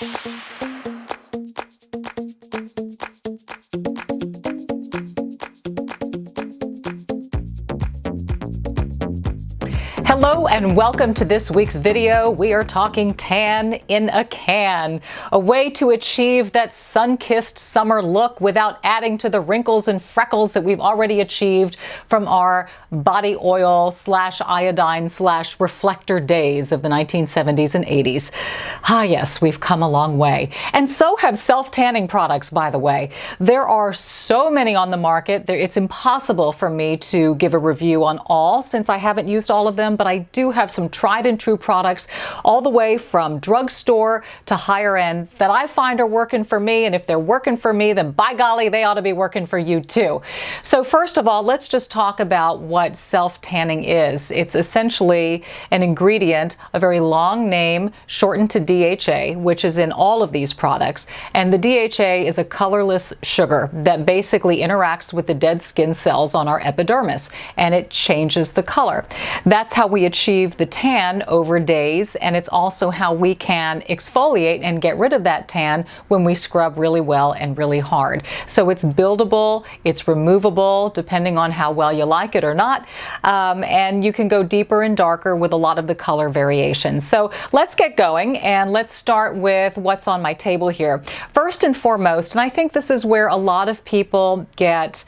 Hello and welcome to this week's video. We are talking tan in a can, a way to achieve that sun-kissed summer look without adding to the wrinkles and freckles that we've already achieved from our body oil / iodine / reflector days of the 1970s and 80s. Ah yes, we've come a long way. And so have self-tanning products, by the way. There are so many on the market. It's impossible for me to give a review on all since I haven't used all of them, but I do have some tried and true products all the way from drugstore to higher end that I find are working for me. And if they're working for me, then by golly, they ought to be working for you too. So first of all, let's just talk about what self-tanning is. It's essentially an ingredient, a very long name shortened to DHA, which is in all of these products. And the DHA is a colorless sugar that basically interacts with the dead skin cells on our epidermis, and it changes the color. That's how we achieve the tan over days, and it's also how we can exfoliate and get rid of that tan when we scrub really well and really hard. So it's buildable, it's removable, depending on how well you like it or not, and you can go deeper and darker with a lot of the color variations. So let's get going, and let's start with what's on my table here. First and foremost, and I think this is where a lot of people get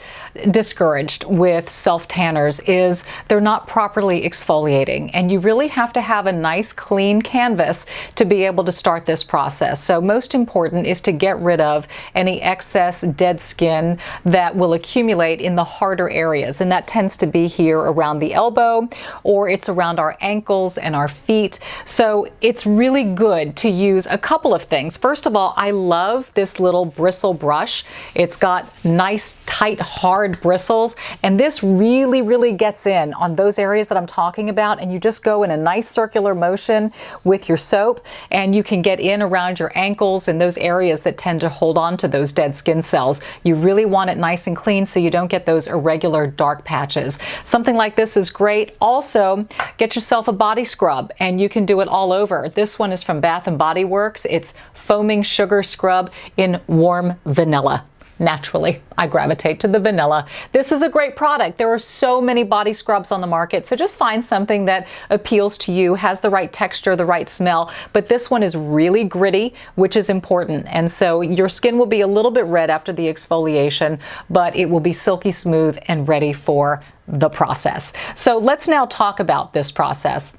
discouraged with self-tanners, is they're not properly exfoliating, and you really have to have a nice clean canvas to be able to start this process. So most important is to get rid of any excess dead skin that will accumulate in the harder areas, and that tends to be here around the elbow, or it's around our ankles and our feet. So it's really good to use a couple of things. First of all, I love this little bristle brush. It's got nice, tight, hard bristles, and this really gets in on those areas that I'm talking about, and you just go in a nice circular motion with your soap, and you can get in around your ankles and those areas that tend to hold on to those dead skin cells. You really want it nice and clean so you don't get those irregular dark patches. Something like this is great. Also, get yourself a body scrub, and you can do it all over. This one is from Bath & Body Works. It's foaming sugar scrub in warm vanilla. Naturally, I gravitate to the vanilla. This is a great product. There are so many body scrubs on the market, so just find something that appeals to you, has the right texture, the right smell. But this one is really gritty, which is important. And so your skin will be a little bit red after the exfoliation, but it will be silky smooth and ready for the process. So let's now talk about this process.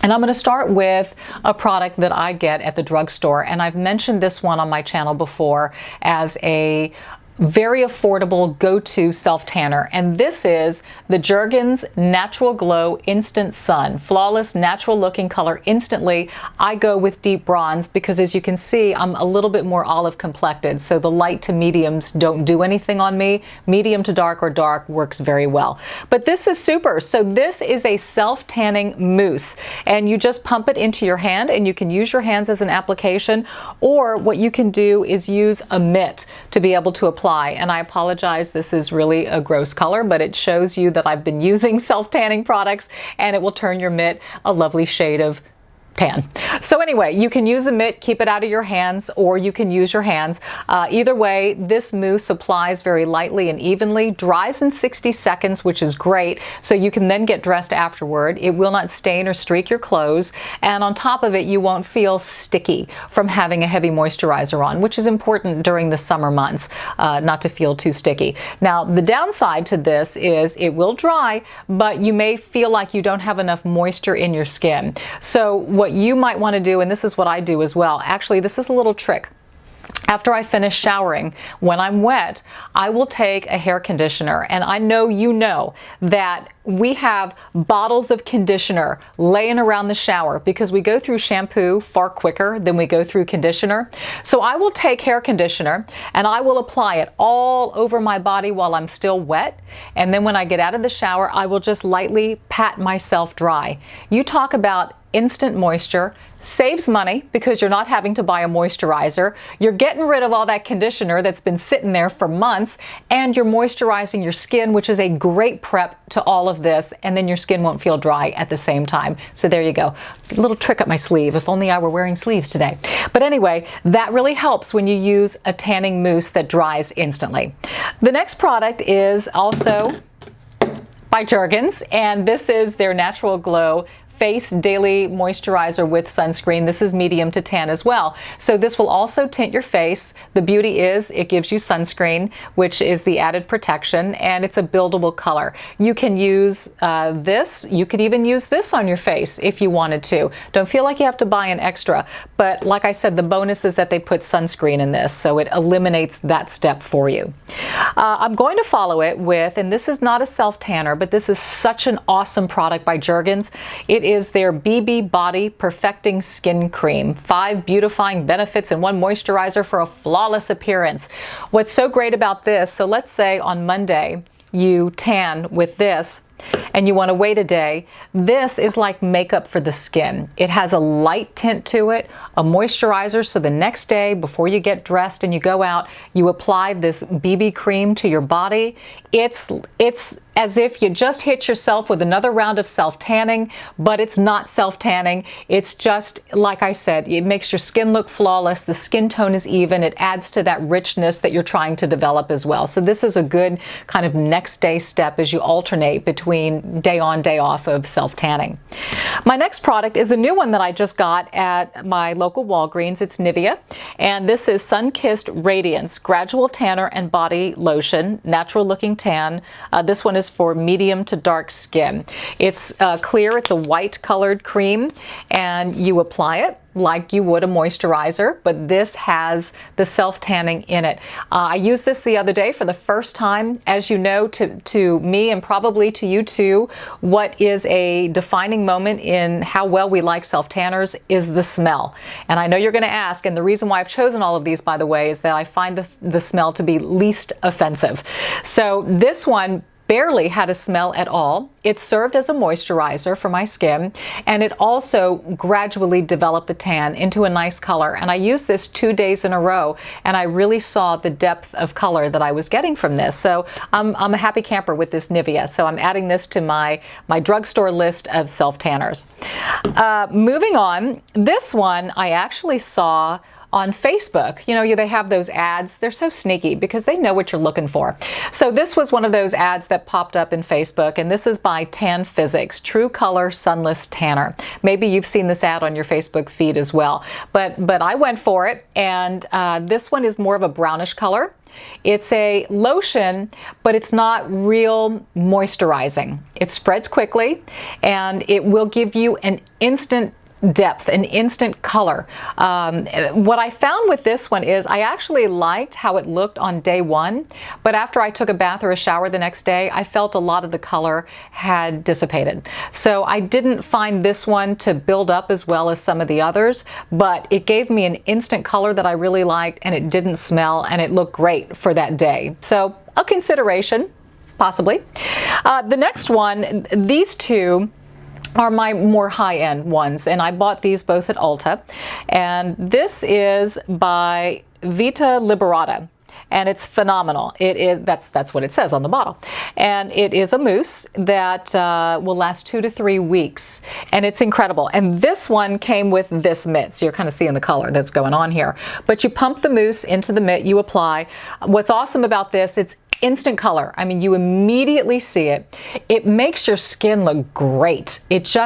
And I'm going to start with a product that I get at the drugstore, and I've mentioned this one on my channel before as a very affordable go-to self-tanner, and this is the Jergens Natural Glow Instant Sun. Flawless, natural looking color instantly. I go with deep bronze because, as you can see, I'm a little bit more olive complected, so the light to mediums don't do anything on me. Medium to dark or dark works very well. But this is super. So this is a self-tanning mousse, and you just pump it into your hand, and you can use your hands as an application, or what you can do is use a mitt to be able to apply. And I apologize, this is really a gross color, but it shows you that I've been using self-tanning products, and it will turn your mitt a lovely shade of tan. So anyway, you can use a mitt, keep it out of your hands, or you can use your hands. Either way, this mousse applies very lightly and evenly, dries in 60 seconds, which is great, so you can then get dressed afterward. It will not stain or streak your clothes, and on top of it, you won't feel sticky from having a heavy moisturizer on, which is important during the summer months, not to feel too sticky. Now, the downside to this is it will dry, but you may feel like you don't have enough moisture in your skin. So what you might want to do, and this is what I do as well, actually this is a little trick. After I finish showering, when I'm wet, I will take a hair conditioner, and I know you know that we have bottles of conditioner laying around the shower because we go through shampoo far quicker than we go through conditioner. So I will take hair conditioner and I will apply it all over my body while I'm still wet, and then when I get out of the shower, I will just lightly pat myself dry. You talk about instant moisture, saves money because you're not having to buy a moisturizer, you're getting rid of all that conditioner that's been sitting there for months, and you're moisturizing your skin, which is a great prep to all of this, and then your skin won't feel dry at the same time. So there you go. A little trick up my sleeve. If only I were wearing sleeves today. But anyway, that really helps when you use a tanning mousse that dries instantly. The next product is also by Jergens, and this is their Natural Glow Face Daily Moisturizer with Sunscreen. This is medium to tan as well. So this will also tint your face. The beauty is it gives you sunscreen, which is the added protection, and it's a buildable color. You can use this. You could even use this on your face if you wanted to. Don't feel like you have to buy an extra. But like I said, the bonus is that they put sunscreen in this, so it eliminates that step for you. I'm going to follow it with, and this is not a self-tanner, but this is such an awesome product by Jergens. It is their BB Body Perfecting Skin Cream. 5 beautifying benefits in 1 moisturizer for a flawless appearance. What's so great about this, so let's say on Monday you tan with this and you want to wait a day, this is like makeup for the skin. It has a light tint to it, a moisturizer, so the next day before you get dressed and you go out, you apply this BB cream to your body. It's as if you just hit yourself with another round of self-tanning, but it's not self-tanning. It's just, like I said, it makes your skin look flawless. The skin tone is even. It adds to that richness that you're trying to develop as well. So this is a good kind of next day step as you alternate between day on, day off of self-tanning. My next product is a new one that I just got at my local Walgreens. It's Nivea, and this is Sun-Kissed Radiance Gradual Tanner and Body Lotion, natural looking tan. This one is for medium to dark skin. It's clear, it's a white colored cream, and you apply it like you would a moisturizer, but this has the self-tanning in it. I used this the other day for the first time. As you know, to me and probably to you too, what is a defining moment in how well we like self-tanners is the smell. And I know you're going to ask, and the reason why I've chosen all of these, by the way, is that I find the smell to be least offensive. So this one barely had a smell at all. It served as a moisturizer for my skin, and it also gradually developed the tan into a nice color. And I used this 2 days in a row, and I really saw the depth of color that I was getting from this. So I'm a happy camper with this Nivea. So I'm adding this to my drugstore list of self-tanners. Moving on, this one I actually saw on Facebook. You know, they have those ads. They're so sneaky because they know what you're looking for. So this was one of those ads that popped up in Facebook, and this is by Tan Physics, True Color Sunless Tanner. Maybe you've seen this ad on your Facebook feed as well. But I went for it, and this one is more of a brownish color. It's a lotion, but it's not real moisturizing. It spreads quickly, and it will give you an instant depth, an instant color. What I found with this one is I actually liked how it looked on day one, but after I took a bath or a shower the next day, I felt a lot of the color had dissipated. So I didn't find this one to build up as well as some of the others, but it gave me an instant color that I really liked, and it didn't smell, and it looked great for that day. So a consideration, possibly. The next one, these two are my more high-end ones, and I bought these both at Ulta, and this is by Vita Liberata, and it's phenomenal. It is, that's what it says on the bottle, and it is a mousse that will last 2 to 3 weeks, and it's incredible. And this one came with this mitt, so you're kind of seeing the color that's going on here. But you pump the mousse into the mitt, you apply. What's awesome about this, it's instant color. I mean, you immediately see it. It makes your skin look great. It's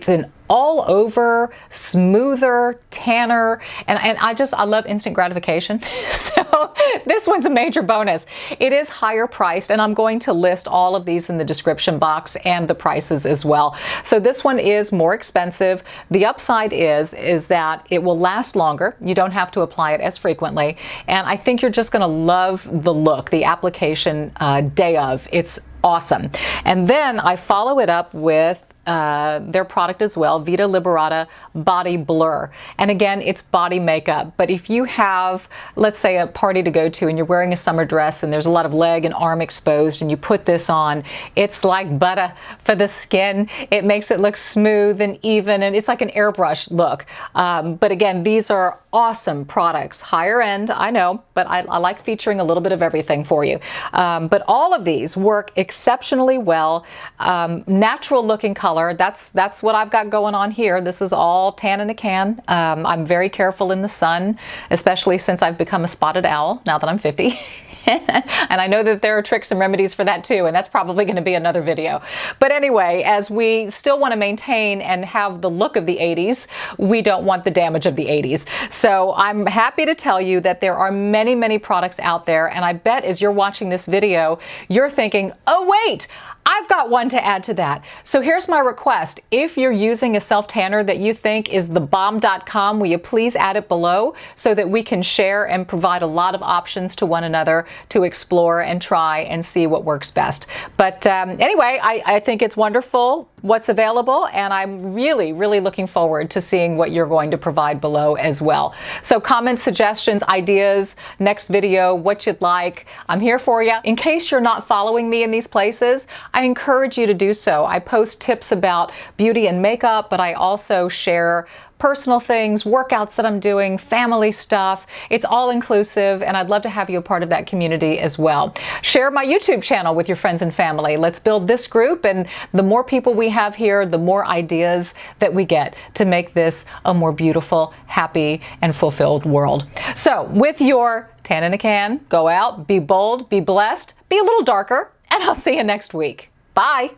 an all over, smoother, tanner, and I love instant gratification. So this one's a major bonus. It is higher priced, and I'm going to list all of these in the description box and the prices as well. So this one is more expensive. The upside is that it will last longer. You don't have to apply it as frequently, and I think you're just going to love the look, the application day of. It's awesome. And then I follow it up with their product as well, Vita Liberata Body Blur. And again, it's body makeup. But if you have, let's say, a party to go to and you're wearing a summer dress and there's a lot of leg and arm exposed and you put this on, it's like butter for the skin. It makes it look smooth and even, and it's like an airbrush look. But again, these are awesome products. Higher end, I know, but I like featuring a little bit of everything for you. But all of these work exceptionally well. Natural looking color, that's what I've got going on here. This is all tan in a can. I'm very careful in the sun, especially since I've become a spotted owl now that I'm 50. And I know that there are tricks and remedies for that too, and that's probably going to be another video. But anyway, as we still want to maintain and have the look of the 80s, we don't want the damage of the 80s. So I'm happy to tell you that there are many, many products out there, and I bet as you're watching this video, you're thinking, oh wait, I've got one to add to that. So here's my request. If you're using a self-tanner that you think is the bomb.com, will you please add it below so that we can share and provide a lot of options to one another to explore and try and see what works best. But anyway, I think it's wonderful what's available, and I'm really, really looking forward to seeing what you're going to provide below as well. So comments, suggestions, ideas, next video, what you'd like, I'm here for you. In case you're not following me in these places, I encourage you to do so. I post tips about beauty and makeup, but I also share personal things, workouts that I'm doing, family stuff. It's all inclusive, and I'd love to have you a part of that community as well. Share my YouTube channel with your friends and family. Let's build this group, and the more people we have here, the more ideas that we get to make this a more beautiful, happy, and fulfilled world. So with your tan in a can, go out, be bold, be blessed, be a little darker, and I'll see you next week. Bye.